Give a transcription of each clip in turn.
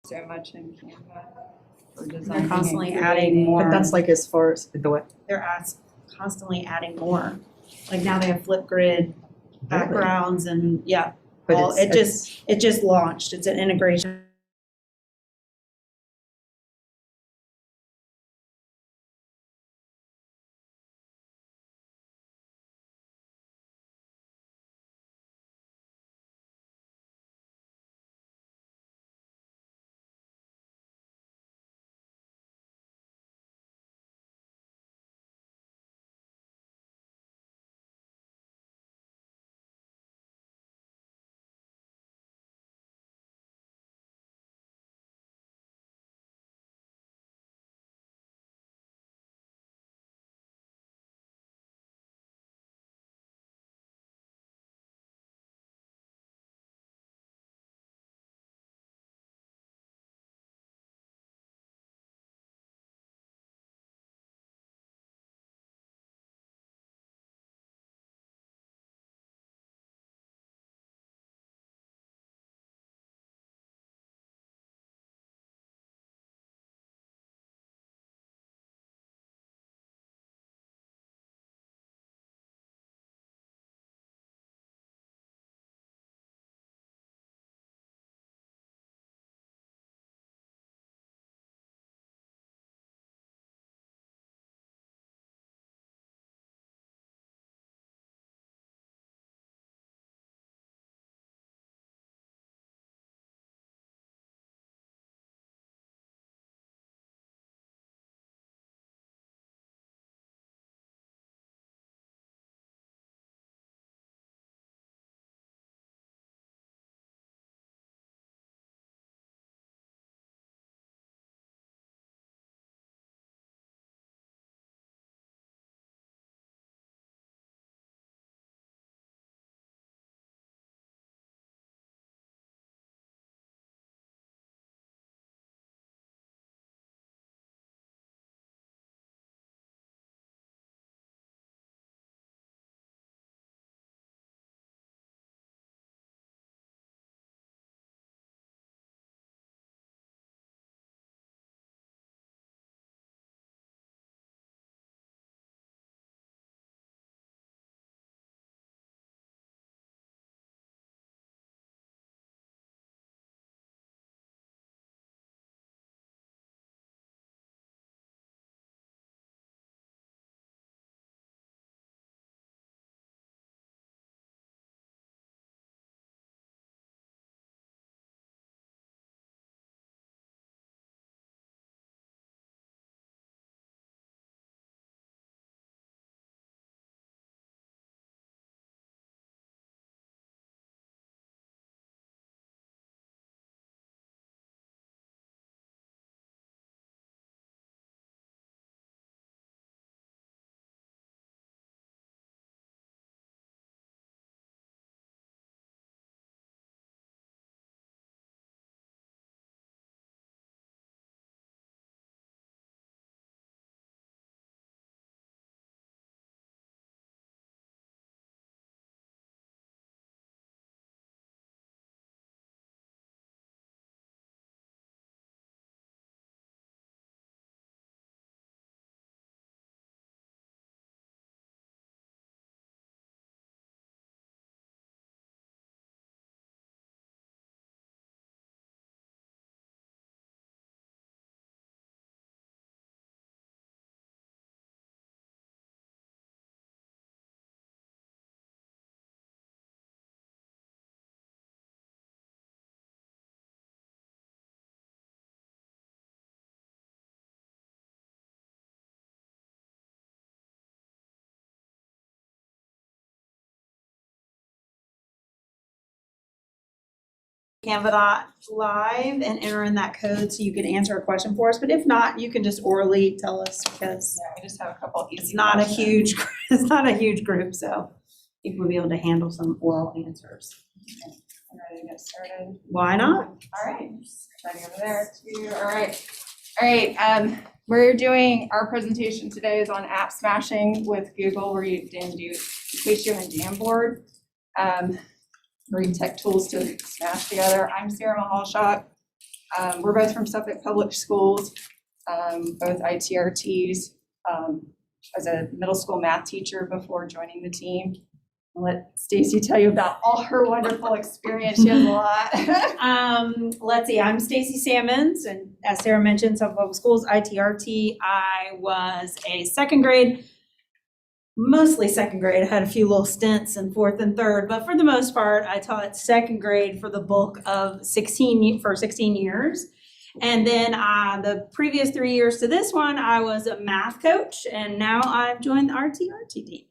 so much in Canva for They're designing. constantly and adding creating. more. But that's like as far as the what? They're constantly adding more. Like now they have Flipgrid backgrounds and yeah, But all, it's it just launched. It's an integration. Canva.live and enter in that code so you can answer a question for us. But if not, you can just orally tell us because Yeah, we just have a couple easy it's not questions. it's not a huge group, so I think we'll be able to handle some oral answers. I'm ready to get started. Why not? All right, starting over there too. All right. We're doing, our presentation today is on app smashing with Google, where you can do Equatio and Jamboard. Great tech tools to smash together. I'm Sarah Mahalshot. We're both from Suffolk Public Schools, both ITRTs. As a middle school math teacher before joining the team. I'll let Stacy tell you about all her wonderful experience. She has a lot. Let's see, I'm Stacy Salmons, and as Sarah mentioned, Suffolk Public Schools, ITRT. I was a second grade, mostly second grade. I had a few little stints in fourth and third, but for the most part, I taught second grade for the bulk of 16 years. And then the previous 3 years to this one, I was a math coach, and now I've joined the RTRT team.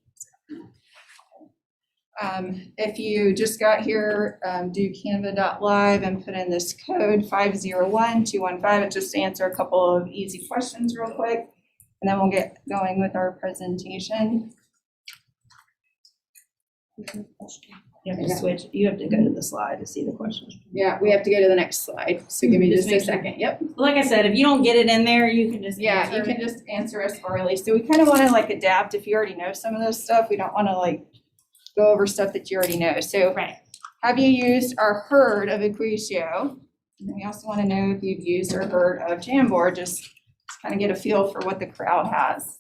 If you just got here, do canva.live and put in this code 501215 and just answer a couple of easy questions real quick, and then we'll get going with our presentation. You have to switch. You have to go to the slide to see the questions. Yeah, we have to go to the next slide, so give me just a make second. Yep. Like I said, if you don't get it in there, you can just Yeah, answer you it. can just answer us orally. So we kind of want to like adapt if you already know some of this stuff. We don't want to like go over stuff that you already know. So Right. have you used or heard of Equatio? And we also want to know if you've used or heard of Jamboard, just to kind of get a feel for what the crowd has.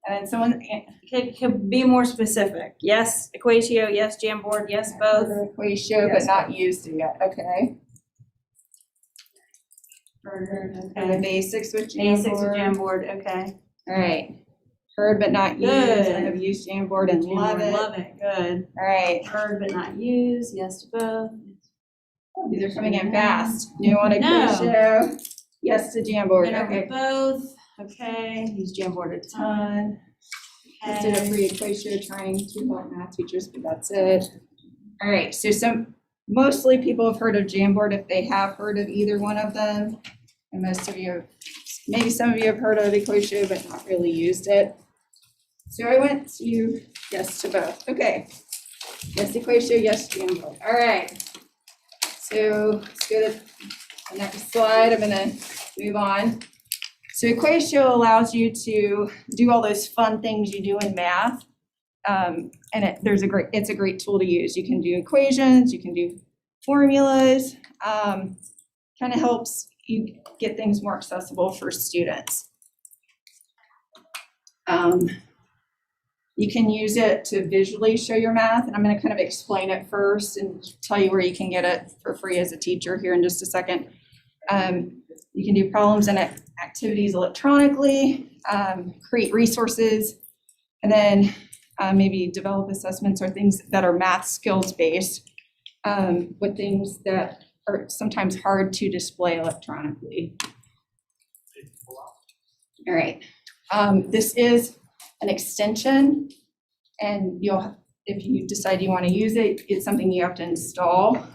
And then someone Could be more specific. Yes, Equatio, yes, Jamboard, yes, both. heard of Equatio but Yes, not used it yet. Okay. And the Okay. basics with Basics of Jamboard. Jamboard, okay. All right. Heard but not used. Good. I have used Jamboard and love it. Love it, good. All right. Heard but not used, yes to both. These are coming in fast. New on No. Equatio. Yes to Jamboard. Been over Okay. both, okay. Use Jamboard a ton. Just did a free Equatio trying to help math teachers, but that's it. All right. So mostly people have heard of Jamboard if they have heard of either one of them. And most of you, maybe some of you have heard of Equatio but not really used it. So I went to yes to both. Okay. Yes Equatio, yes Jamboard. All right. So let's go to the next slide. I'm gonna move on. So Equatio allows you to do all those fun things you do in math. And it's a great tool to use. You can do equations, you can do formulas, kind of helps you get things more accessible for students. You can use it to visually show your math, and I'm going to kind of explain it first and tell you where you can get it for free as a teacher here in just a second. You can do problems and activities electronically, create resources, and then maybe develop assessments or things that are math skills based with things that are sometimes hard to display electronically. All right, this is an extension, and if you decide you want to use it, it's something you have to install.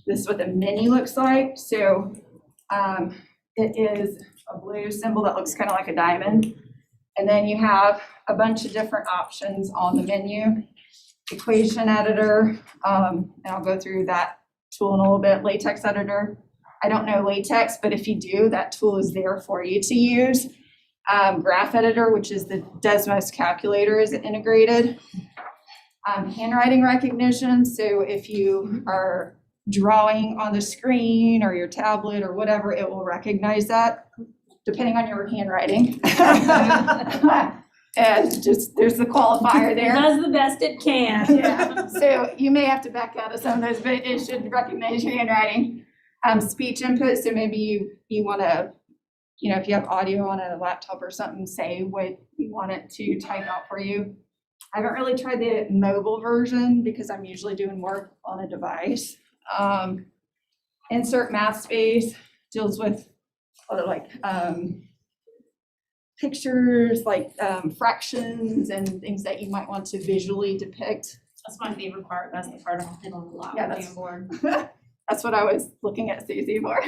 This is what the menu looks like. So it is a blue symbol that looks kind of like a diamond. And then you have a bunch of different options on the menu. Equation editor, and I'll go through that tool in a little bit. LaTeX editor. I don't know LaTeX, but if you do, that tool is there for you to use. Graph editor, which is the Desmos calculator, is integrated. Handwriting recognition, so if you are drawing on the screen or your tablet or whatever, it will recognize that, depending on your handwriting. And just, there's the qualifier It there. does the best it can. Yeah, so you may have to back out of some of those, but it should recognize your handwriting. Speech input, so maybe you want to, if you have audio on a laptop or something, say what you want it to type out for you. I haven't really tried the mobile version because I'm usually doing work on a device. Insert math space deals with like pictures, like fractions and things that you might want to visually depict. That's my favorite part. That's the part I'm fiddling a lot Yeah, with that's- Jamboard. That's what I was looking at Susie for.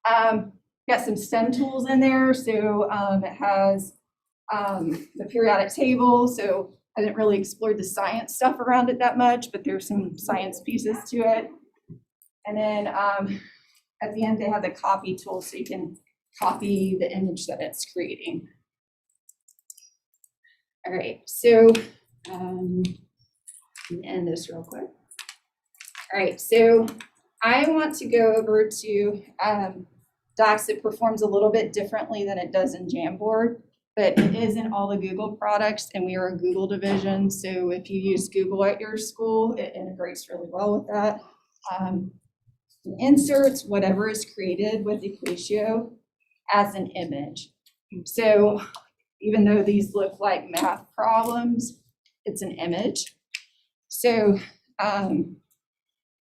Got some STEM tools in there. So it has the periodic table. So I didn't really explore the science stuff around it that much, but there's some science pieces to it. And then at the end, they have the copy tool, so you can copy the image that it's creating. All right, so let me end this real quick. All right, so I want to go over to Docs. It performs a little bit differently than it does in Jamboard, but it is in all the Google products, and we are a Google division. So if you use Google at your school, it integrates really well with that. Inserts whatever is created with Equatio as an image. So even though these look like math problems, it's an image. So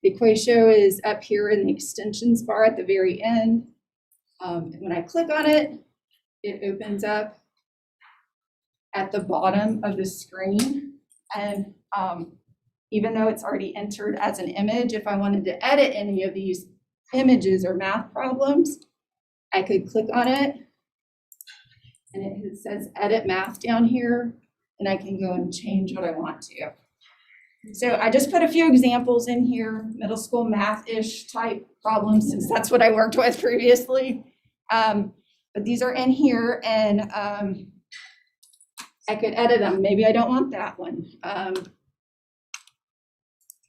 Equatio is up here in the extensions bar at the very end. When I click on it, it opens up at the bottom of the screen. And even though it's already entered as an image, if I wanted to edit any of these images or math problems, I could click on it. And it says edit math down here, and I can go and change what I want to. So I just put a few examples in here, middle school math-ish type problems, since that's what I worked with previously. But these are in here, and I could edit them. Maybe I don't want that one.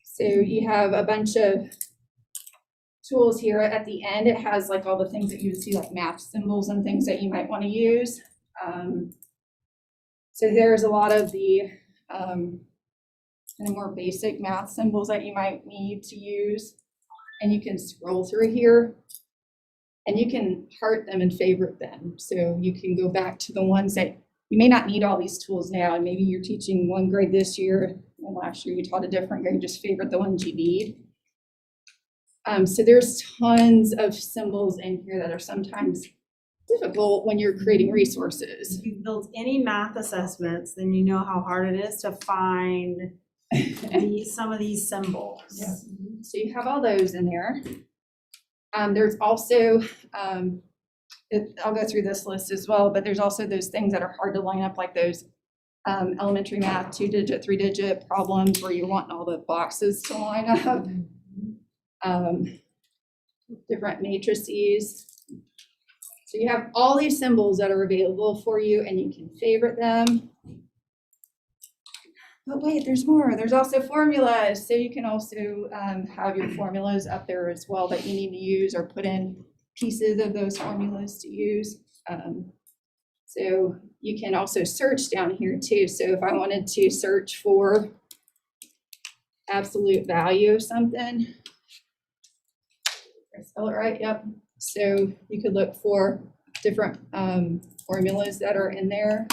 So you have a bunch of tools here at the end. It has like all the things that you would see, like math symbols and things that you might want to use. So there's a lot of the kind of more basic math symbols that you might need to use. And you can scroll through here and you can heart them and favorite them. So you can go back to the ones that you may not need all these tools now, and maybe you're teaching one grade this year, and last year you taught a different grade, just favorite the ones you need. So there's tons of symbols in here that are sometimes difficult when you're creating resources. If you've built any math assessments, then you know how hard it is to find some of these symbols. Yeah. So you have all those in there. There's also, I'll go through this list as well, but there's also those things that are hard to line up, like those elementary math 2-digit, 3-digit problems where you're wanting all the boxes to line up. Different matrices. So you have all these symbols that are available for you, and you can favorite them. But wait, there's more. There's also formulas. So you can also have your formulas up there as well that you need to use, or put in pieces of those formulas to use. So you can also search down here too. So if I wanted to search for absolute value of something, did I spell it right? Yep. So you could look for different formulas that are in there.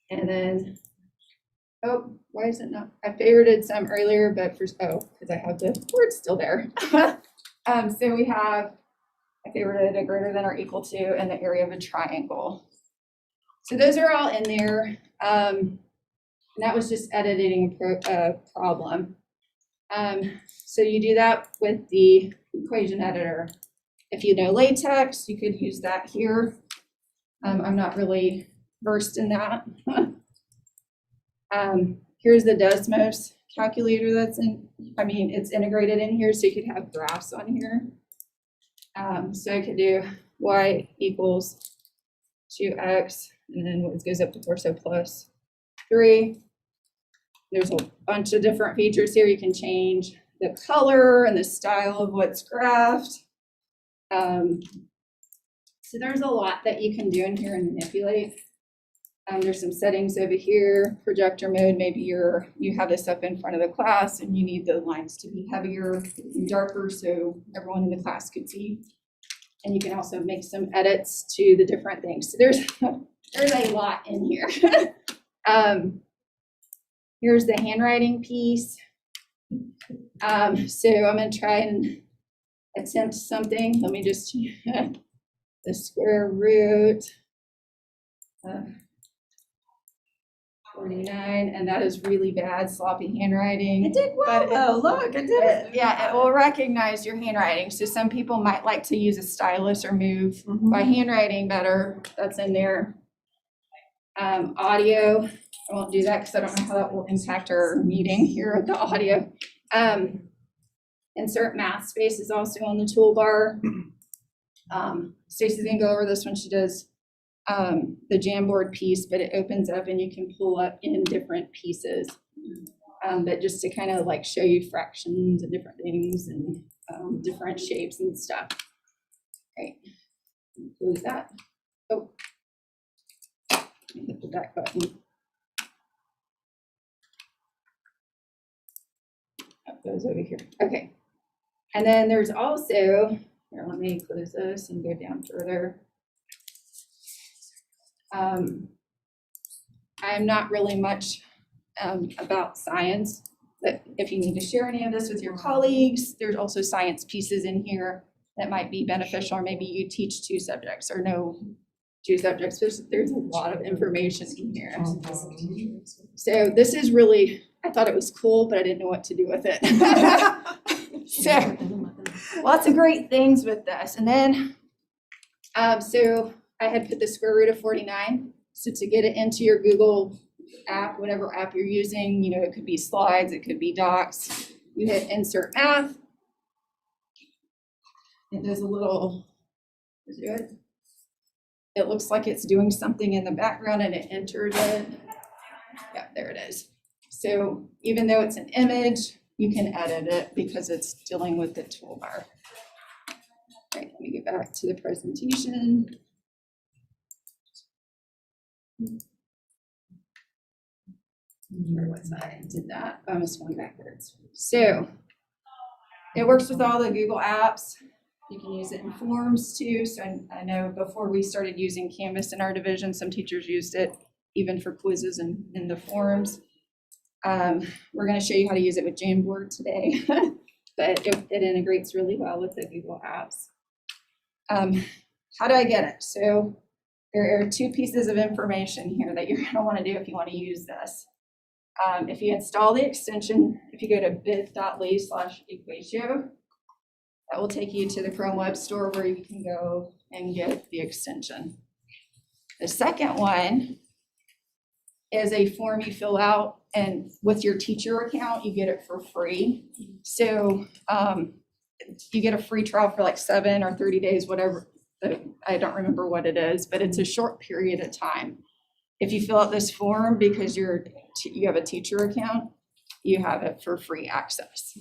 And then, oh, why is it not? I favorited some earlier, but because I have the word still there. So we have, I favorited a greater than or equal to and the area of a triangle. So those are all in there. And that was just editing a problem. So you do that with the equation editor. If you know LaTeX, you could use that here. I'm not really versed in that. Here's the Desmos calculator that's it's integrated in here, so you could have graphs on here. So I could do y equals 2x, and then it goes up to 4, so plus 3. There's a bunch of different features here. You can change the color and the style of what's graphed. So there's a lot that you can do in here and manipulate. There's some settings over here, projector mode. Maybe you have this up in front of the class and you need the lines to be heavier and darker so everyone in the class could see. And you can also make some edits to the different things. So there's a lot in here. Here's the handwriting piece. So I'm going to try and attempt something. Let me just, the square root, 49, and that is really bad, sloppy handwriting. It did well, though. Look, I did it. Yeah, it will recognize your handwriting. So some people might like to use a stylus or move by handwriting better. That's in there. Audio, I won't do that because I don't know how that will impact our meeting here with the audio. Insert math space is also on the toolbar. Stacey's gonna go over this when she does the Jamboard piece, but it opens up and you can pull up in different pieces. But just to kind of like show you fractions and different things and different shapes and stuff. Right, close that. Oh, hit the back button. That goes over here. Okay, and then there's also, here, let me close this and go down further. I'm not really much about science, but if you need to share any of this with your colleagues, there's also science pieces in here that might be beneficial, or maybe you teach 2 subjects or no 2 subjects. There's a lot of information in here. So this is really, I thought it was cool, but I didn't know what to do with it. So lots of great things with this. And then, so I had put the square root of 49. So to get it into your Google app, whatever app you're using, you know, it could be slides, it could be docs. You hit insert math. It does a little, it looks like it's doing something in the background and it enters it. Yeah, there it is. So even though it's an image, you can edit it because it's dealing with the toolbar. All right, let me get back to the presentation. Where was I? Did that. I almost went backwards. So it works with all the Google apps. You can use it in forms too. So I know before we started using Canvas in our division, some teachers used it even for quizzes and in the forms. We're going to show you how to use it with Jamboard today, but it integrates really well with the Google apps. How do I get it? So there are 2 pieces of information here that you're going to want to do if you want to use this. If you install the extension, if you go to bit.ly/Equatio, that will take you to the Chrome Web Store where you can go and get the extension. The second one is a form you fill out, and with your teacher account, you get it for free. So you get a free trial for like 7 or 30 days, whatever. I don't remember what it is, but it's a short period of time. If you fill out this form because you have a teacher account, you have it for free access.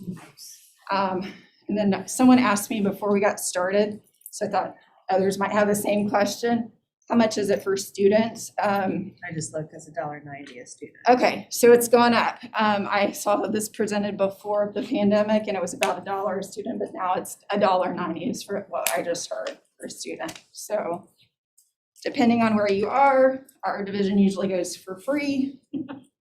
And then someone asked me before we got started, so I thought others might have the same question. How much is it for students? I just looked, it's $1.90 a student. Okay, so it's gone up. I saw this presented before the pandemic and it was about $1 a student, but now it's $1.90 is for what I just heard per student. So depending on where you are, our division usually goes for free.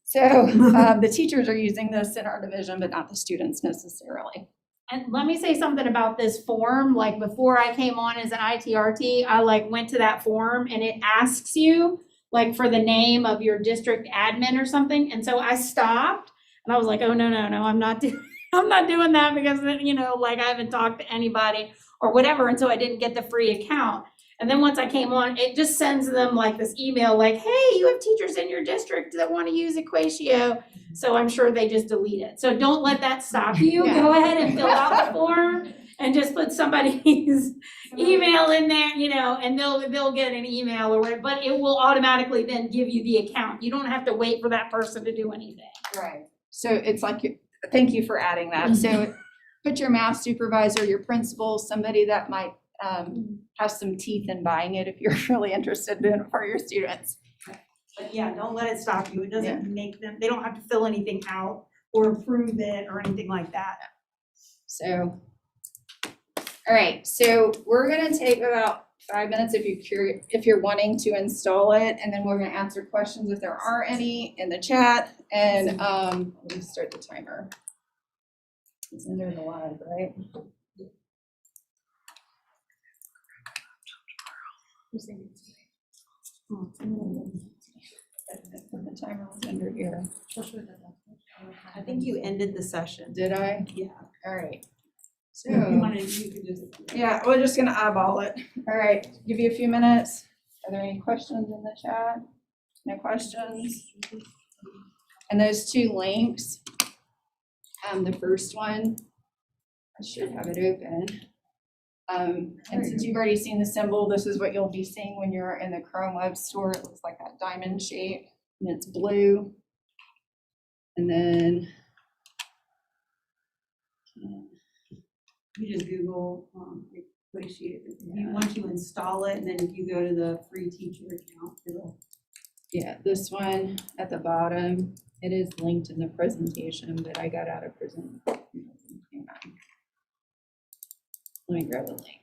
So the teachers are using this in our division, but not the students necessarily. And let me say something about this form. Like before I came on as an ITRT, I like went to that form and it asks you like for the name of your district admin or something. And so I stopped and I was like, oh, no, I'm not doing that because, you know, like I haven't talked to anybody or whatever. And so I didn't get the free account. And then once I came on, it just sends them like this email like, hey, you have teachers in your district that want to use Equatio. So I'm sure they just delete it. So don't let that stop you. Yeah. Go ahead and fill out the form and just put somebody's email in there, you know, and they'll get an email or whatever, but it will automatically then give you the account. You don't have to wait for that person to do anything. Right. So it's like, thank you for adding that. So put your math supervisor, your principal, somebody that might have some teeth in buying it if you're really interested in it for your students. But yeah, don't let it stop you. It doesn't make them, they don't have to fill anything out or approve it or anything like that. So, all right, so we're gonna take about 5 minutes if you're wanting to install it, and then we're gonna answer questions if there are any in the chat, and let me start the timer. It's under the live, right? The timer was under here. I think you ended the session. Did I? Yeah. All right. So, If you wanted, you could just. yeah, we're just gonna eyeball it. All right, give you a few minutes. Are there any questions in the chat? No questions? And those 2 links, the first one, I should have it open. And since you've already seen the symbol, this is what you'll be seeing when you're in the Chrome Web Store. It looks like that diamond shape and it's blue. And then you just Google, Equatio, once you install it, and then if you go to the free teacher account, it'll. Yeah, this one at the bottom, it is linked in the presentation, but I got out of prison. Hang on. Let me grab the link.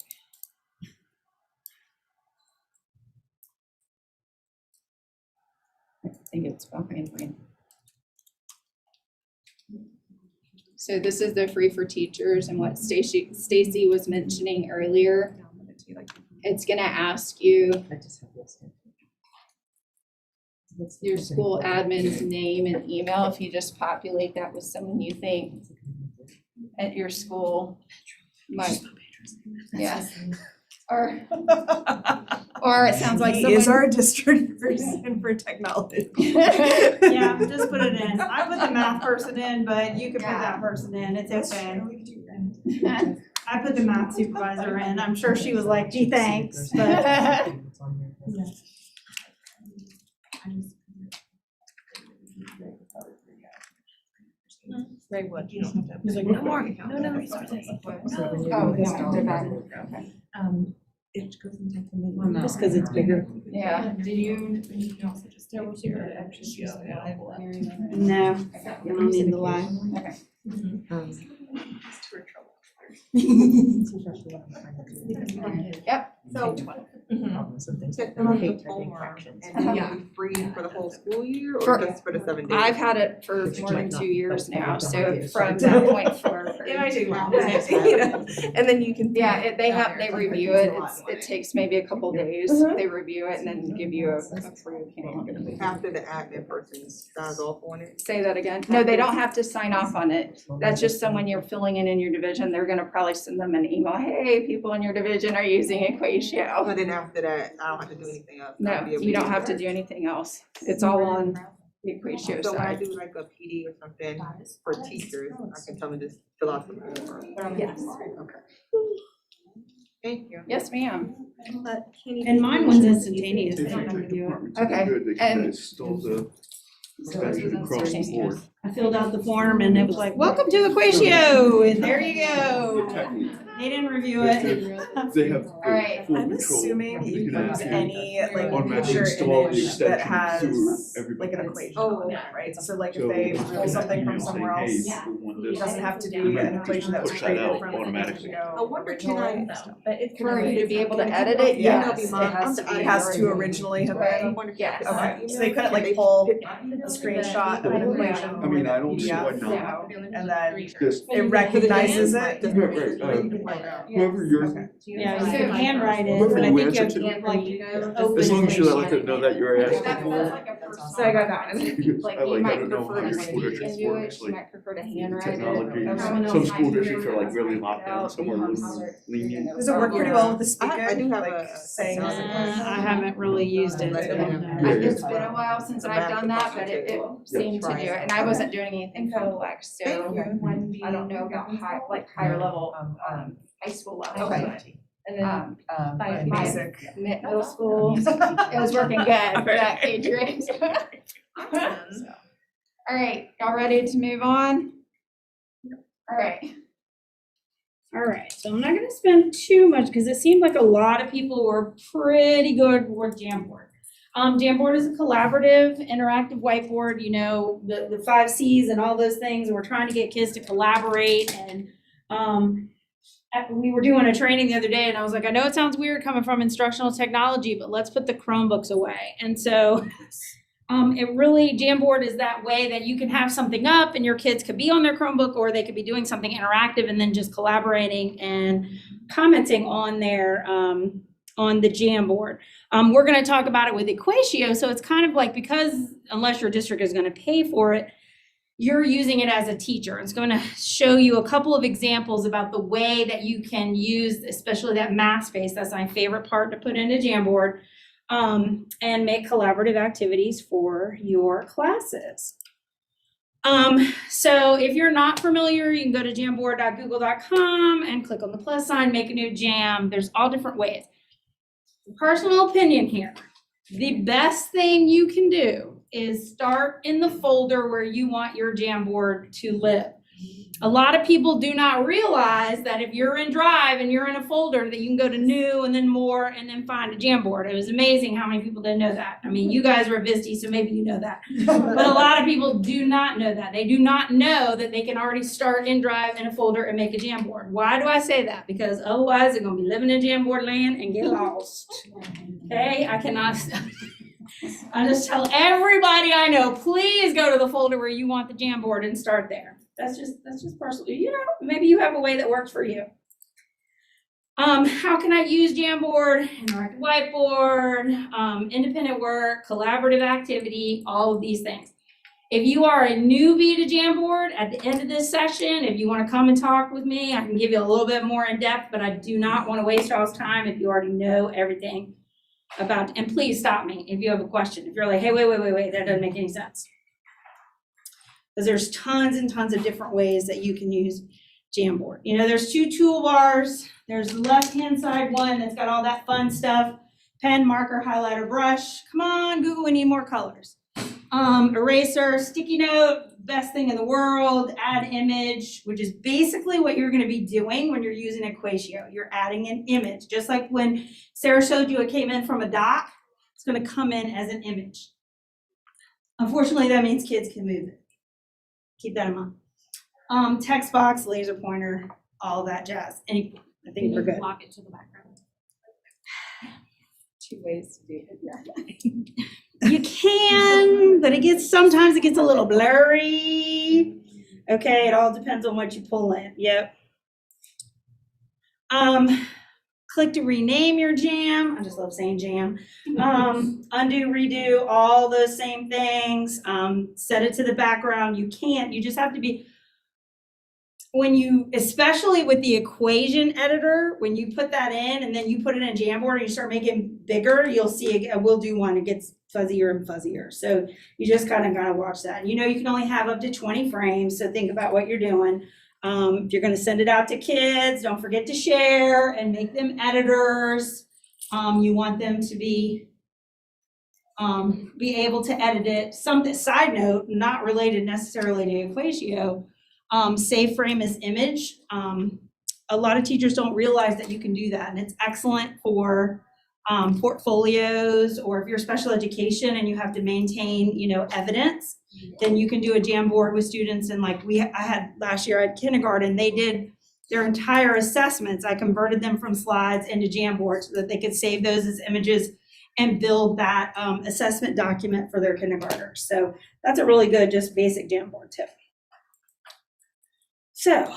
I think it's behind mine. So this is the free for teachers, and what Stacy was mentioning earlier, it's gonna ask you your school admin's name and email. If you just populate that with someone you think at your school might, yeah. Or it sounds like He someone. is our district person for technology. Yeah, just put it in. I put the math person in, but you can put that person in, it's okay. I put the math supervisor in, I'm sure she was like, gee, thanks, but. Very what? You don't have to. He's like, No more. no, No, it's Oh, yeah. It goes into the just because it's bigger. Yeah, did you? No, you don't need the line. Okay. Yep. So check them out the form, and then it'll be free for the whole school year or For- just for the 7 days? I've had it for more than 2 years now, so from that point forward. It might take longer, you know, and then you can. Yeah, they review it, it takes maybe a couple days, they review it and then give you a free account. After the admin person signs off on it. Say that again, no, they don't have to sign off on it, that's just someone you're filling in your division, they're gonna probably send them an email, hey, people in your division are using Equatio. But then after that, I don't have to do anything else. No, I'll be able you to don't have to do anything else, it's all on the Equatio So when I side. do like a PD or something for teachers, I can tell them to just fill out the form. Yes. Okay. Thank you. Yes, ma'am. And mine was instantaneous. If I you don't pick do it. departments, Okay, good, they and- can install the So badge this is across the board. instantaneous. I filled out the form and it was like, welcome to Equatio, and there you go. They didn't review it. They have All right. full I'm control. assuming They you can use ask any like automatically picture install the image that extension has through like an everybody. equation Oh, on it, right? So like if So they just pull something from somewhere else, we want it this. doesn't have to The be an manager equation that was push that created out from automatically. I wonder, can I? For you to be able to edit it, Yeah, yes, it it has to originally have I been. wonder if Yes. Okay, so they couldn't like pull a screenshot of an equation. I mean, I don't see Yeah. why not. And then Just, it recognizes it. right, whoever you're, Yeah, you can handwrite it, Whoever but I you think you have answer to to. like open. as long as you it. let them know that you're asking That's for like a personal. So I got that one. Because Like I you like, I might don't know prefer how your to school speak districts into work, it, you like might prefer to handwrite it. technology. Everyone else Some might school do districts are like it really locked down, without some are a little color. lenient. Does it work pretty well with the speaking? I do have like a- saying I haven't really used it, so I don't know. Yeah, It's been a while since I've done that, but it seemed to do it, and I wasn't doing anything complex, so I don't know about higher level, high school level. Okay. And then, like basic. middle school, it was working good, that age range. All right, y'all ready to move on? All right. All right, so I'm not gonna spend too much, because it seemed like a lot of people were pretty good with Jamboard. Jamboard is a collaborative, interactive whiteboard, you know, the 5 Cs and all those things, and we're trying to get kids to collaborate, and, we were doing a training the other day, and I was like, I know it sounds weird coming from instructional technology, but let's put the Chromebooks away, and so, it really, Jamboard is that way that you can have something up and your kids could be on their Chromebook, or they could be doing something interactive and then just collaborating and commenting on their, on the Jamboard. We're gonna talk about it with Equatio, so it's kind of like, because unless your district is gonna pay for it, you're using it as a teacher. It's gonna show you a couple of examples about the way that you can use, especially that math space, that's my favorite part to put into Jamboard, and make collaborative activities for your classes. So if you're not familiar, you can go to jamboard.google.com and click on the plus sign, make a new jam. There's all different ways. Personal opinion here. The best thing you can do is start in the folder where you want your Jamboard to live. A lot of people do not realize that if you're in Drive and you're in a folder that you can go to New and then More and then find a Jamboard. It was amazing how many people didn't know that. I mean, you guys were Visti, so maybe you know that. But a lot of people do not know that. They do not know that they can already start in Drive in a folder and make a Jamboard. Why do I say that? Because otherwise they're gonna be living in Jamboard land and get lost. Okay, I cannot. I just tell everybody I know, please go to the folder where you want the Jamboard and start there. That's just personal. You know, maybe you have a way that works for you. How can I use Jamboard? Interactive whiteboard, independent work, collaborative activity, all of these things. If you are a newbie to Jamboard, at the end of this session, if you want to come and talk with me, I can give you a little bit more in depth, but I do not want to waste y'all's time if you already know everything about, and please stop me if you have a question. If you're like, hey, wait, that doesn't make any sense. Because there's tons and tons of different ways that you can use Jamboard. You know, there's two toolbars. There's the left-hand side one that's got all that fun stuff. Pen, marker, highlighter, brush. Come on, Google, we need more colors. Eraser, sticky note, best thing in the world, add image, which is basically what you're gonna be doing when you're using Equatio. You're adding an image. Just like when Sarah showed you it came in from a doc, it's gonna come in as an image. Unfortunately, that means kids can move it. Keep that in mind. Text box, laser pointer, all that jazz. I think we're good. Lock it to the background. 2 ways to do it. You can, but sometimes it gets a little blurry. Okay, it all depends on what you pull in. Yep. Click to rename your jam. I just love saying jam. Undo, redo, all those same things. Set it to the background. You just have to be, especially with the equation editor, when you put that in and then you put it in Jamboard and you start making bigger, you'll see, we'll do one, it gets fuzzier and fuzzier. So you just kind of gotta watch that. You know, you can only have up to 20 frames, so think about what you're doing. If you're gonna send it out to kids, don't forget to share and make them editors. You want them to be able to edit it. Side note, not related necessarily to Equatio, save frame as image. A lot of teachers don't realize that you can do that, and it's excellent for portfolios, or if you're special education and you have to maintain, evidence, then you can do a Jamboard with students. And like I had last year at kindergarten, they did their entire assessments. I converted them from slides into Jamboard so that they could save those as images and build that assessment document for their kindergartners. So that's a really good, just basic Jamboard tip. So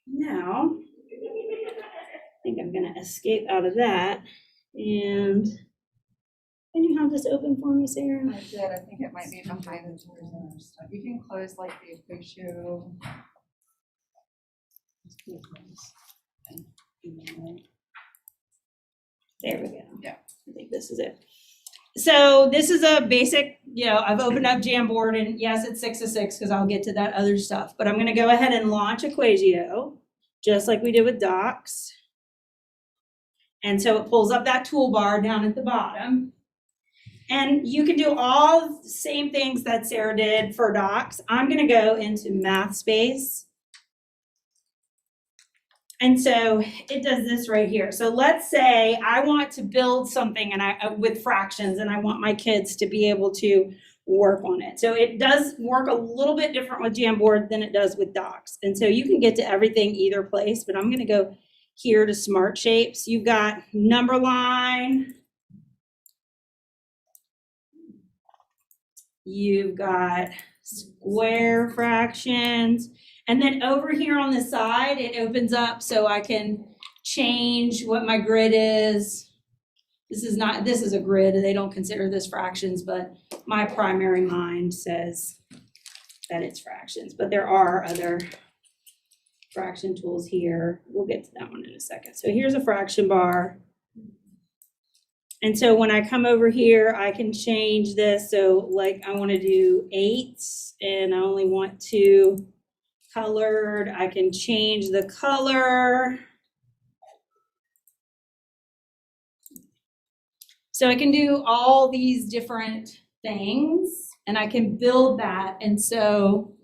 now I think I'm gonna escape out of that. And can you have this open for me, Sarah? I did, I think it might be behind the presenter stuff. You can close like the Equatio. There we go. Yeah. I think this is it. So this is a basic, I've opened up Jamboard, and yes, it's 6 of 6 because I'll get to that other stuff. But I'm gonna go ahead and launch Equatio, just like we did with Docs. And so it pulls up that toolbar down at the bottom. And you can do all the same things that Sarah did for Docs. I'm gonna go into Math Space. And so it does this right here. So let's say I want to build something with fractions, and I want my kids to be able to work on it. So it does work a little bit different with Jamboard than it does with Docs. And so you can get to everything either place, but I'm gonna go here to Smart Shapes. You've got number line. You've got square fractions. And then over here on the side, it opens up so I can change what my grid is. This is a grid. They don't consider this fractions, but my primary mind says that it's fractions. But there are other fraction tools here. We'll get to that one in a second. So here's a fraction bar. And so when I come over here, I can change this. So like I want to do 8s and I only want 2 colored. I can change the color. So I can do all these different things and I can build that. And so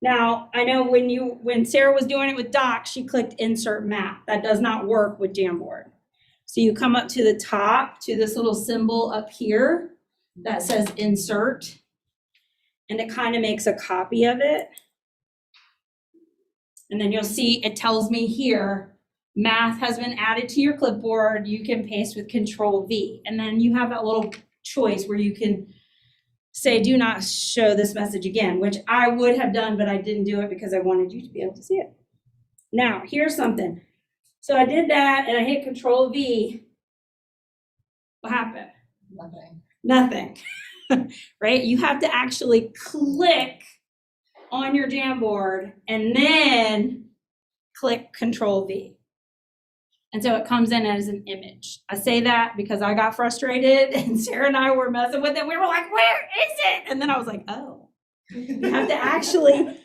Now, I know when Sarah was doing it with Docs, she clicked insert math. That does not work with Jamboard. So you come up to the top to this little symbol up here that says insert, and it kind of makes a copy of it. And then you'll see it tells me here, math has been added to your clipboard. You can paste with Control V. And then you have that little choice where you can say, do not show this message again, which I would have done, but I didn't do it because I wanted you to be able to see it. Now, here's something. So I did that and I hit Control V. What happened? Nothing. Right? You have to actually click on your Jamboard and then click Control V. And so it comes in as an image. I say that because I got frustrated and Sarah and I were messing with it. We were like, where is it? And then I was like, oh, you have to actually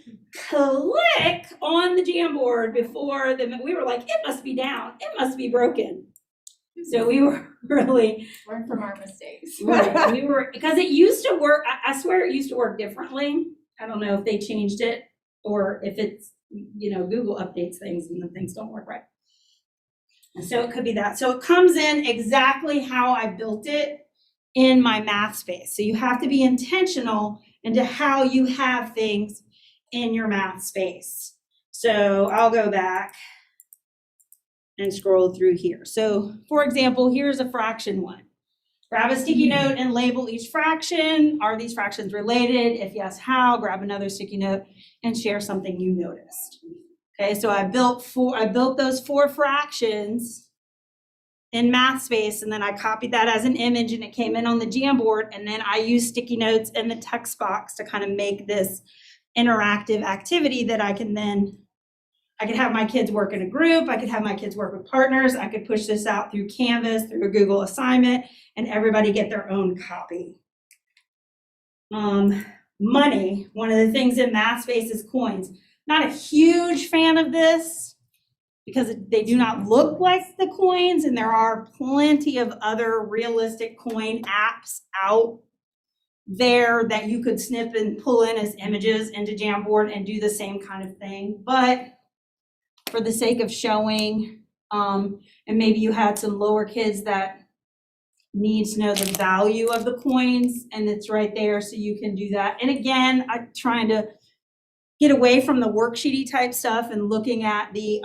click on the Jamboard before we were like, it must be down. It must be broken. So we were really Learn from our mistakes. right. Because it used to work. I swear it used to work differently. I don't know if they changed it or if it's, Google updates things and then things don't work right. And so it could be that. So it comes in exactly how I built it in my math space. So you have to be intentional into how you have things in your math space. So I'll go back and scroll through here. So for example, here's a fraction one. Grab a sticky note and label each fraction. Are these fractions related? If yes, how? Grab another sticky note and share something you noticed. Okay, so I built those 4 fractions in math space, and then I copied that as an image and it came in on the Jamboard, and then I used sticky notes in the text box to kind of make this interactive activity that I could have my kids work in a group, I could have my kids work with partners, I could push this out through Canvas, through a Google assignment, and everybody get their own copy. Money, one of the things in math space is coins. Not a huge fan of this because they do not look like the coins, and there are plenty of other realistic coin apps out there that you could snip and pull in as images into Jamboard and do the same kind of thing. But for the sake of showing, and maybe you had some lower kids that need to know the value of the coins, and it's right there so you can do that. And again, I'm trying to get away from the worksheety type stuff and looking at the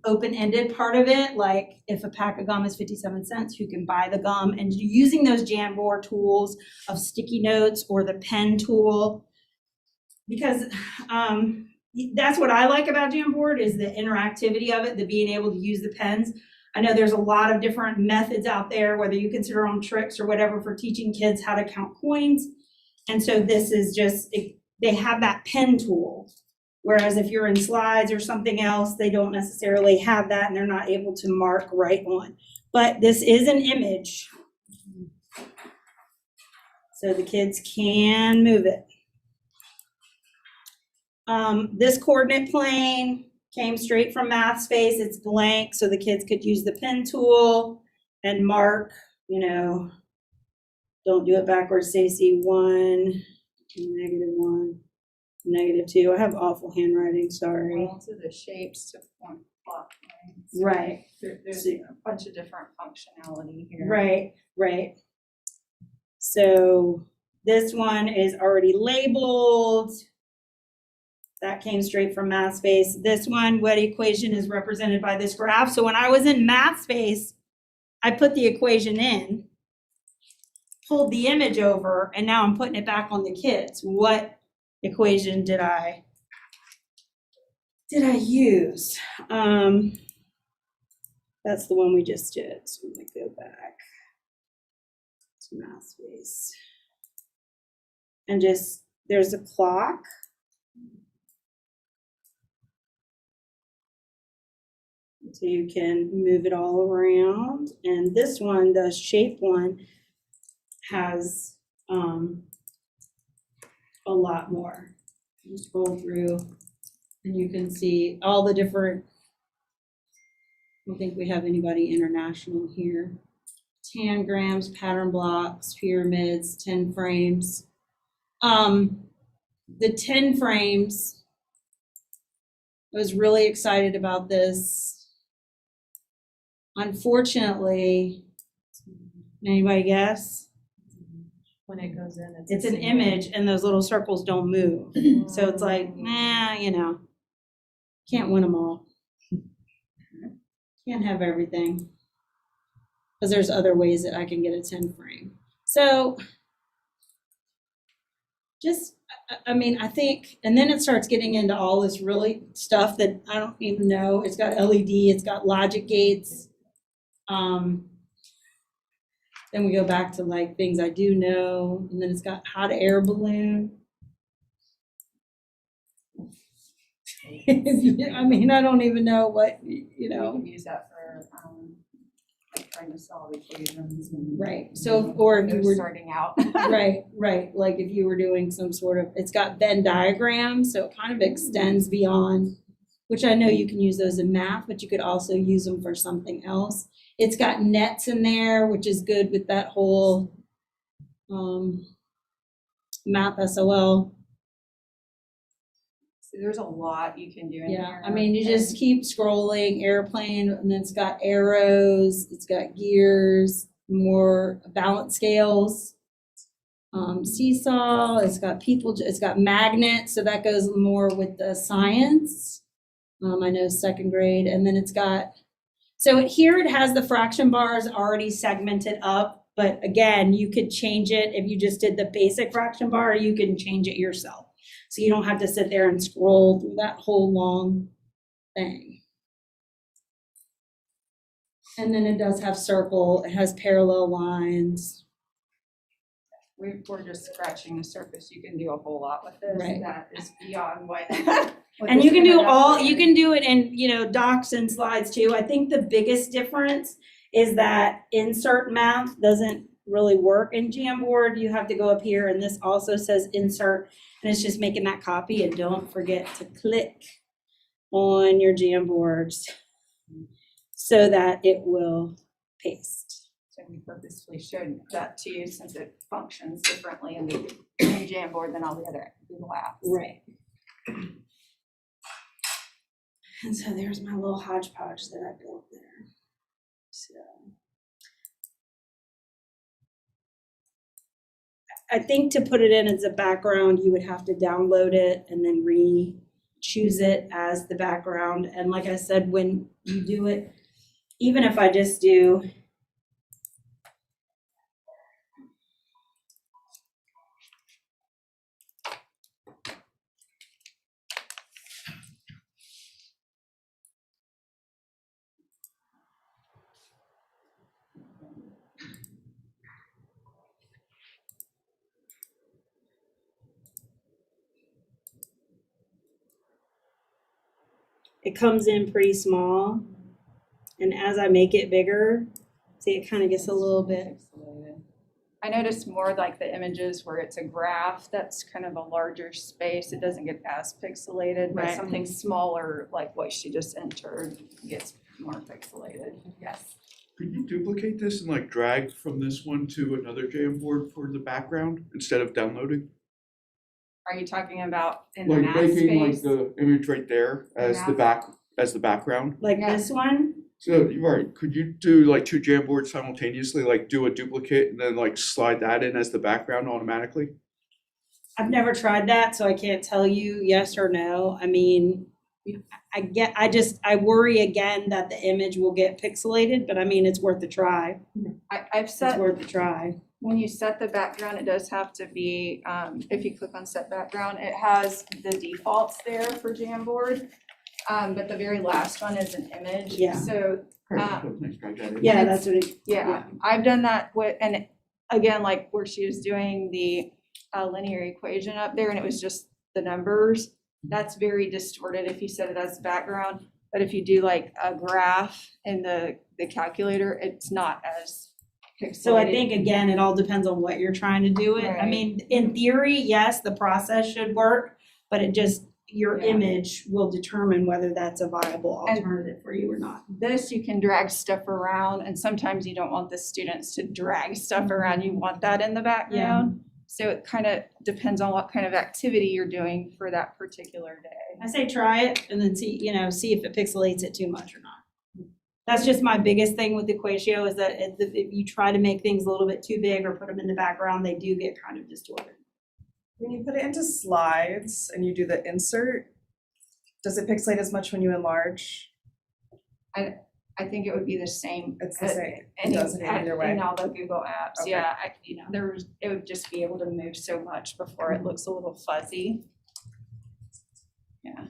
open-ended part of it, like if a pack of gum is 57 cents, you can buy the gum, and using those Jamboard tools of sticky notes or the pen tool, because that's what I like about Jamboard is the interactivity of it, the being able to use the pens. I know there's a lot of different methods out there, whether you consider them tricks or whatever, for teaching kids how to count coins. And so this is just, they have that pen tool. Whereas if you're in slides or something else, they don't necessarily have that and they're not able to mark right on. But this is an image. So the kids can move it. This coordinate plane came straight from math space. It's blank, so the kids could use the pen tool and mark, don't do it backwards, Stacy. 1, -1, -2. I have awful handwriting, sorry. Also the shapes to form plot lines. Right. There's a bunch of different functionality here. Right. So this one is already labeled. That came straight from math space. This one, what equation is represented by this graph? So when I was in math space, I put the equation in, pulled the image over, and now I'm putting it back on the kids. What equation did I use? That's the one we just did. So I'm gonna go back to math space. And just, there's a clock. So you can move it all around. And this one, the shape one, has a lot more. You scroll through and you can see all the different, I don't think we have anybody international here. Tangrams, pattern blocks, pyramids, 10 frames. The 10 frames I was really excited about this. Unfortunately, anybody guess? When it goes in, It's an image and those little circles don't move. So it's like, nah, can't win them all. Can't have everything. Because there's other ways that I can get a 10 frame. So just, I think, and then it starts getting into all this really stuff that I don't even know. It's got LED, it's got logic gates. Then we go back to like things I do know, and then it's got hot air balloon. I don't even know what, You can use that for, like trying to solve equations and. Right, so, or if you They're were, starting out. right, like if you were doing some sort of, it's got Venn diagrams, so it kind of extends beyond, which I know you can use those in math, but you could also use them for something else. It's got nets in there, which is good with that whole math SOL. So there's a lot you can do in Yeah, here. you just keep scrolling, airplane, and then it's got arrows, it's got gears, more balance scales, seesaw, it's got it's got magnets, so that goes more with the science. I know second grade, and then it's got, so here it has the fraction bars already segmented up, but again, you could change it if you just did the basic fraction bar, you can change it yourself. So you don't have to sit there and scroll through that whole long thing. And then it does have circle, it has parallel lines. We're just scratching the surface. You can do a whole lot with this. Right. That is beyond what. And you can do you can do it in, docs and slides too. I think the biggest difference is that insert math doesn't really work in Jamboard. You have to go up here, and this also says insert, and it's just making that copy. And don't forget to click on your Jamboards so that it will paste. So we purposefully showed that to you since it functions differently in the new Jamboard than all the other Google apps. Right. And so there's my little hodgepodge that I built there. So I think to put it in as a background, you would have to download it and then choose it as the background. And like I said, when you do it, even if I just do it comes in pretty small, and as I make it bigger, see, it kind of gets a little bit. I noticed more like the images where it's a graph that's kind of a larger space. It doesn't get as pixelated, but Right. something smaller like what she just entered gets more pixelated. Yes. Could you duplicate this and like drag from this one to another Jamboard for the background instead of downloading? Are you talking about in the Like math making like space? the image right there as the background. Like Yeah. this one? So you're right, could you do like two Jamboards simultaneously, like do a duplicate and then like slide that in as the background automatically? I've never tried that, so I can't tell you yes or no. I worry again that the image will get pixelated, but it's worth a try. I've It's set, worth a try. when you set the background, it does have to be, if you click on set background, it has the defaults there for Jamboard. But the very last one is an image. Yeah. So, Nice, drag that in. Yeah, that's what it, yeah, I've done that and again, like where she was doing the linear equation up there and it was just the numbers, that's very distorted if you set it as background. But if you do like a graph in the calculator, it's not as pixelated. so I think, again, it all depends on what you're trying to do it. Right. In theory, yes, the process should work, but your Yeah. image will determine whether that's a viable And- alternative for you or not. This, you can drag stuff around and sometimes you don't want the students to drag stuff around. You want that in the background. So it kind of depends on what kind of activity you're doing for that particular day. I say try it and then see if it pixelates it too much or not. That's just my biggest thing with Equatio is that if you try to make things a little bit too big or put them in the background, they do get kind of distorted. When you put it into slides and you do the insert, does it pixelate as much when you enlarge? I think it would be the same. It's the same. And It does it either way. in all the Google apps, Okay. yeah, it would just be able to move so much before it looks a little fuzzy. Yeah.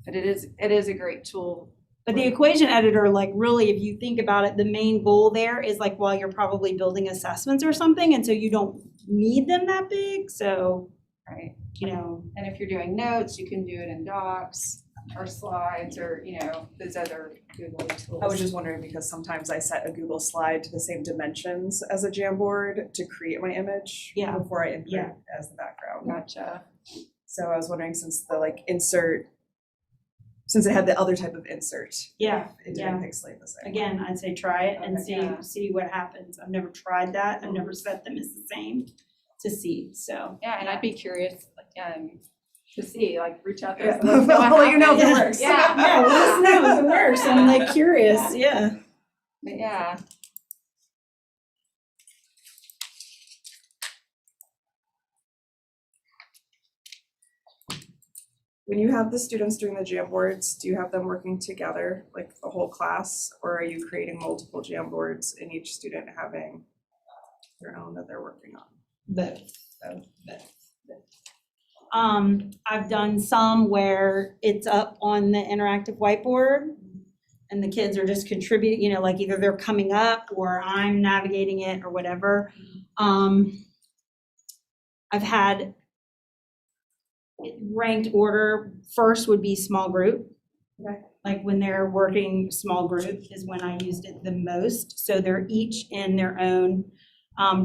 But it is a great tool. But the equation editor, like really, if you think about it, the main goal there is like while you're probably building assessments or something, and so you don't need them that big, so, Right. and if you're doing notes, you can do it in docs or slides or, those other Google tools. I was just wondering because sometimes I set a Google slide to the same dimensions as a Jamboard to create my image Yeah. before I input Yeah. it as the background. Gotcha. So I was wondering since the insert, since it had the other type of insert, yeah, it didn't pixelate the same. again, I'd say try it and Okay. see what happens. I've never tried that. I've never set them as the same to see, so. Yeah, and I'd be curious, to see, reach out there. Yeah. and let us know what I'll let you know if it happens. works. Yeah. Yeah, let us know if it works. I'm like curious, yeah. But yeah. When you have the students doing the Jamboards, do you have them working together, like the whole class, or are you creating multiple Jamboards and each student having their own that they're working on? Both. I've done some where it's up on the interactive whiteboard and the kids are just contributing, either they're coming up or I'm navigating it or whatever. I've had ranked order. First would be small group. Okay. Like when they're working small group is when I used it the most. So they're each in their own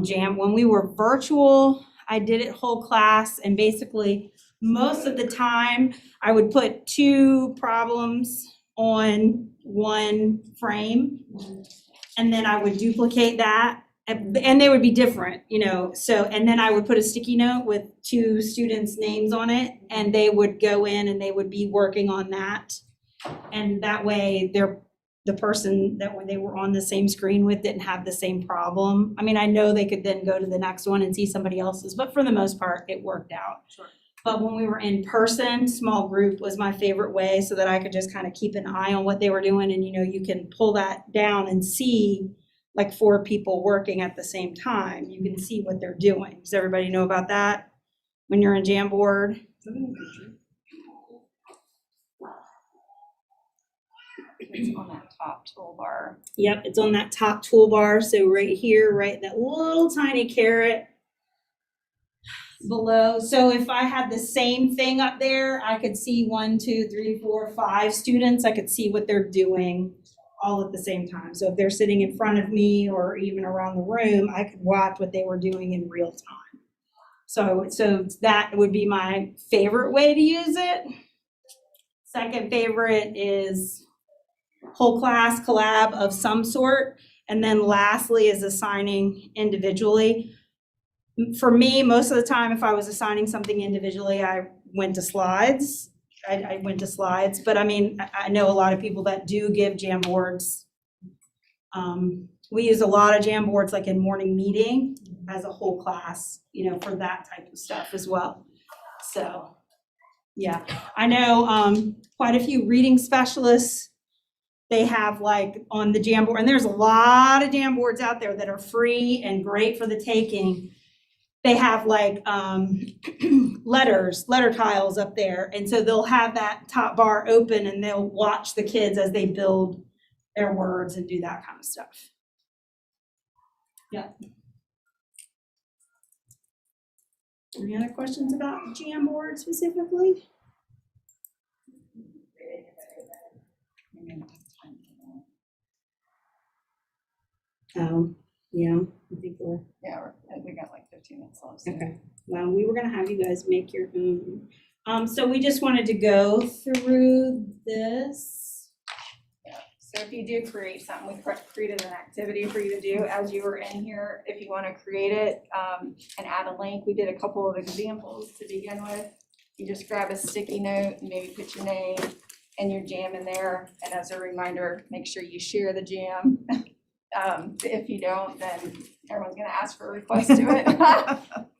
jam. When we were virtual, I did it whole class, and basically most of the time I would put 2 problems on one frame, and then I would duplicate that, and they would be different, so, and then I would put a sticky note with 2 students' names on it, and they would go in and they would be working on that. And that way the person that when they were on the same screen with didn't have the same problem. I mean, I know they could then go to the next one and see somebody else's, but for the most part, it worked out. Sure. But when we were in person, small group was my favorite way so that I could just kind of keep an eye on what they were doing. And, you can pull that down and see 4 people working at the same time. You can see what they're doing. Does everybody know about that when you're in Jamboard? It's on that top toolbar. Yep, it's on that top toolbar. So right here, right, that little tiny caret below. So if I had the same thing up there, I could see 1, 2, 3, 4, 5 students. I could see what they're doing all at the same time. So if they're sitting in front of me or even around the room, I could watch what they were doing in real time. So that would be my favorite way to use it. Second favorite is whole class collab of some sort. And then lastly is assigning individually. For me, most of the time, if I was assigning something individually, I went to slides. I went to slides, but I mean, I know a lot of people that do give Jamboards. We use a lot of Jamboards like in morning meeting as a whole class, for that type of stuff as well. So, yeah, I know quite a few reading specialists. They have on the Jamboard, and there's a lot of Jamboards out there that are free and great for the taking. They have letter tiles up there. And so they'll have that top bar open and they'll watch the kids as they build their words and do that kind of stuff. Yeah. Any other questions about Jamboard specifically? Yeah, I think we're. Yeah, we got 15 minutes left. So. Okay, well, we were gonna have you guys make your own. So we just wanted to go through this. Yeah. So if you do create something, we created an activity for you to do as you were in here. If you want to create it and add a link, we did a couple of examples to begin with. You just grab a sticky note and maybe put your name and your jam in there. And as a reminder, make sure you share the jam. If you don't, then everyone's going to ask for a request to it.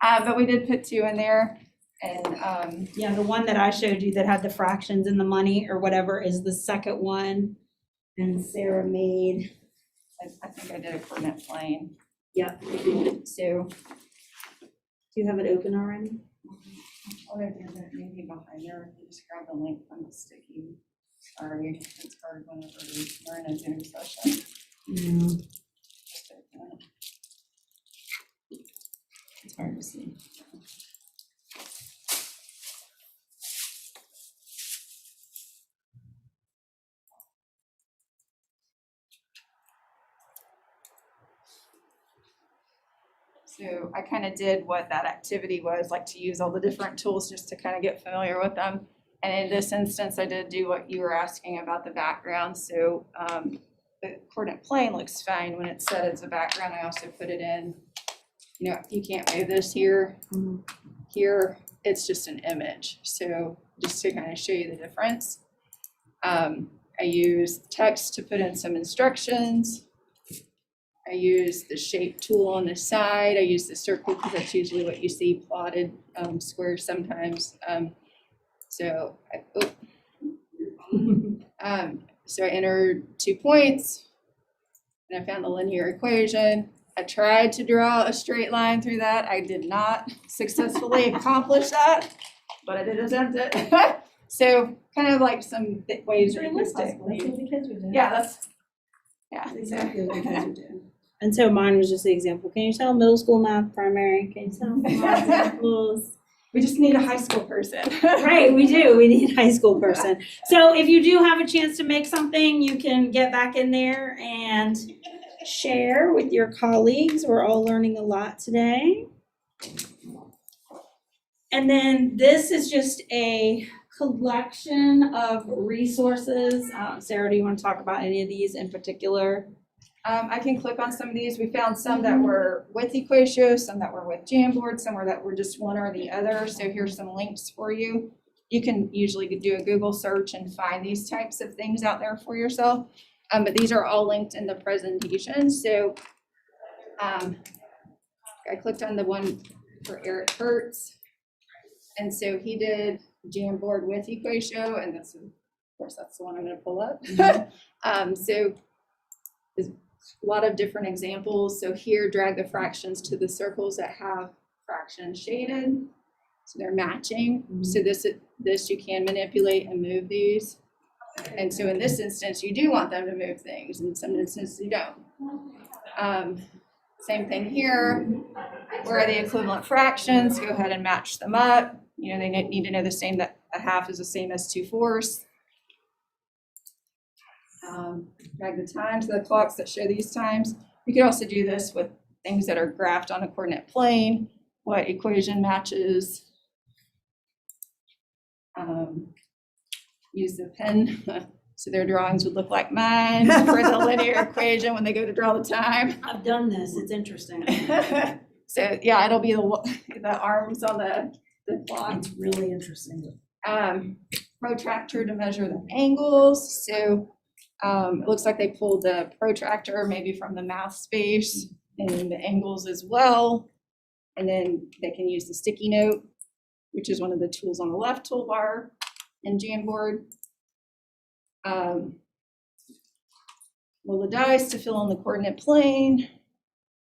But we did put 2 in there. And Yeah, the one that I showed you that had the fractions and the money or whatever is the second one. And Sarah made, I think I did a coordinate plane. yeah. So Do you have it open already? what I did that maybe behind there, you just grab the link from the sticky. Sorry, it's hard whenever we're in a Zoom session. No. Just open it. It's hard to see. So I kind of did what that activity was, like to use all the different tools just to kind of get familiar with them. And in this instance, I did do what you were asking about the background. So the coordinate plane looks fine when it's set as a background. I also put it in, you know, you can't move this here. Here, it's just an image. So just to kind of show you the difference. I used text to put in some instructions. I use the shape tool on the side. I use the circle because that's usually what you see plotted, squares sometimes. So I entered 2 points and I found the linear equation. I tried to draw a straight line through that. I did not successfully accomplish that, but I did attempt it. So kind of like some ways that you could possibly use. the kids were doing. Yeah, yeah. Exactly what the kids are doing. And so mine was just the example. Can you tell middle school math, primary? Can you tell math examples? We just need a high school person. Right, we do. We need a high school person. So if you do have a chance to make something, you can get back in there and share with your colleagues. We're all learning a lot today. And then this is just a collection of resources. Sarah, do you want to talk about any of these in particular? I can click on some of these. We found some that were with Equatio, some that were with Jamboard, some that were just one or the other. So here's some links for you. You can usually do a Google search and find these types of things out there for yourself. But these are all linked in the presentation. So I clicked on the one for Eric Hertz. And so he did Jamboard with Equatio, and that's, of course, that's the one I'm going to pull up. So there's a lot of different examples. So here, drag the fractions to the circles that have fractions shaded. So they're matching. So this you can manipulate and move these. And so in this instance, you do want them to move things. In some instances, you don't. Same thing here. Where are the equivalent fractions? Go ahead and match them up. You know, they need to know the same, that a half is the same as 2/4. Drag the time to the clocks that show these times. You could also do this with things that are graphed on a coordinate plane. What equation matches? Use the pen. So their drawings would look like mine for the linear equation when they go to draw the time. I've done this. It's interesting. So yeah, it'll be the arms on the clock. It's really interesting. Protractor to measure the angles. So it looks like they pulled the protractor maybe from the math space and the angles as well. And then they can use the sticky note, which is one of the tools on the left toolbar in Jamboard. Roll the dice to fill in the coordinate plane.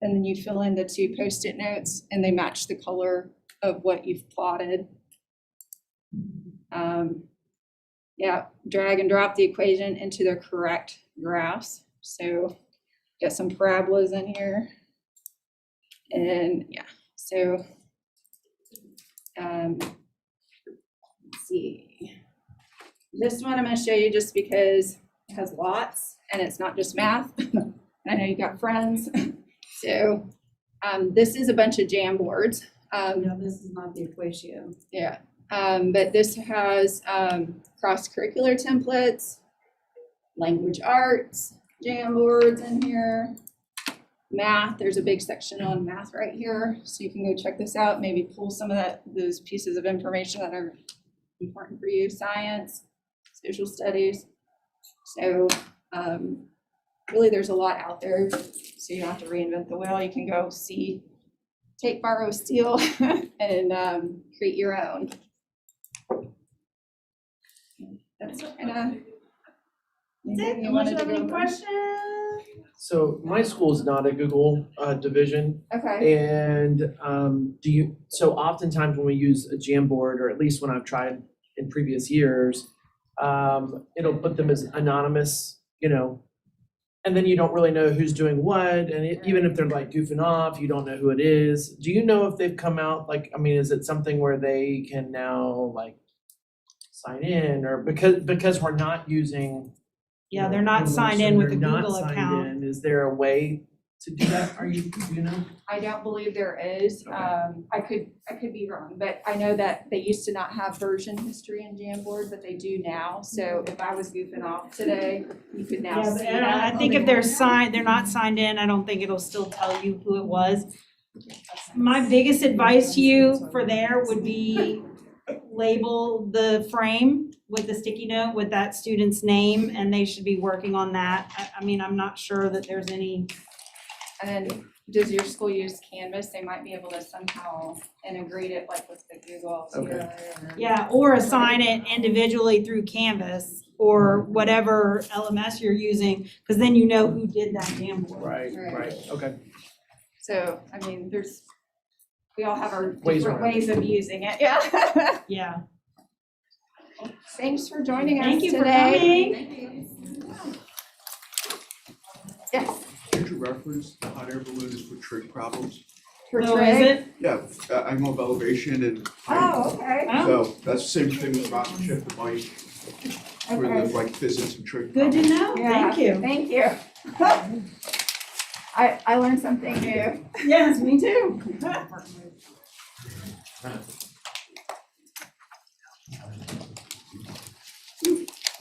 And then you fill in the 2 Post-it notes and they match the color of what you've plotted. Yeah, drag and drop the equation into the correct graphs. So got some parabolas in here. And yeah, so let's see. This one I'm going to show you just because it has lots and it's not just math. I know you got friends. So this is a bunch of Jamboards. No, this is not the Equatio. Yeah, but this has cross-curricular templates. Language arts, Jamboards in here. Math, there's a big section on math right here, so you can go check this out, maybe pull some of those pieces of information that are important for you. Science, social studies. So really there's a lot out there, so you don't have to reinvent the wheel. You can go see, take, borrow, steal, and create your own. That's kind of. You wanted to go first? So my school is not a Google division, Okay. and so oftentimes when we use a Jamboard, or at least when I've tried in previous years, it'll put them as anonymous, and then you don't really know who's doing what, and even if they're like goofing off, you don't know who it is. Do you know if they've come out, is it something where they can now sign in, or because we're not using Yeah, they're not Google, signed so in with they're a not Google signed account. in, is there a way to do that? Do you know? I don't believe there is. I could be wrong, but I know that they used to not have version history in Jamboard, but they do now. So if I was goofing off today, you could now Yeah, see but that. I think if they're not signed in, I don't think it'll still tell you who it was. My biggest advice to you for there would be label the frame with the sticky note with that student's name, and they should be working on that. I'm not sure that there's any. And then does your school use Canvas? They might be able to somehow integrate it with the Google. Okay. Yeah, or assign it individually through Canvas or whatever LMS you're using, because then you know who did that Jamboard. Right, okay. So, we all have our Ways different around it. ways of using it, yeah. Yeah. Thanks for joining us Thank you for today. Yes. Future reference, the hot air balloon is for trig problems. For Oh, Trey. is it? Yeah, I know of elevation and height. Oh, okay. Oh, So that's the same thing with rocket ship and bike, for Okay. the physics and trig good to problems. know. Thank you. Thank you. I learned something new. Yes, me too.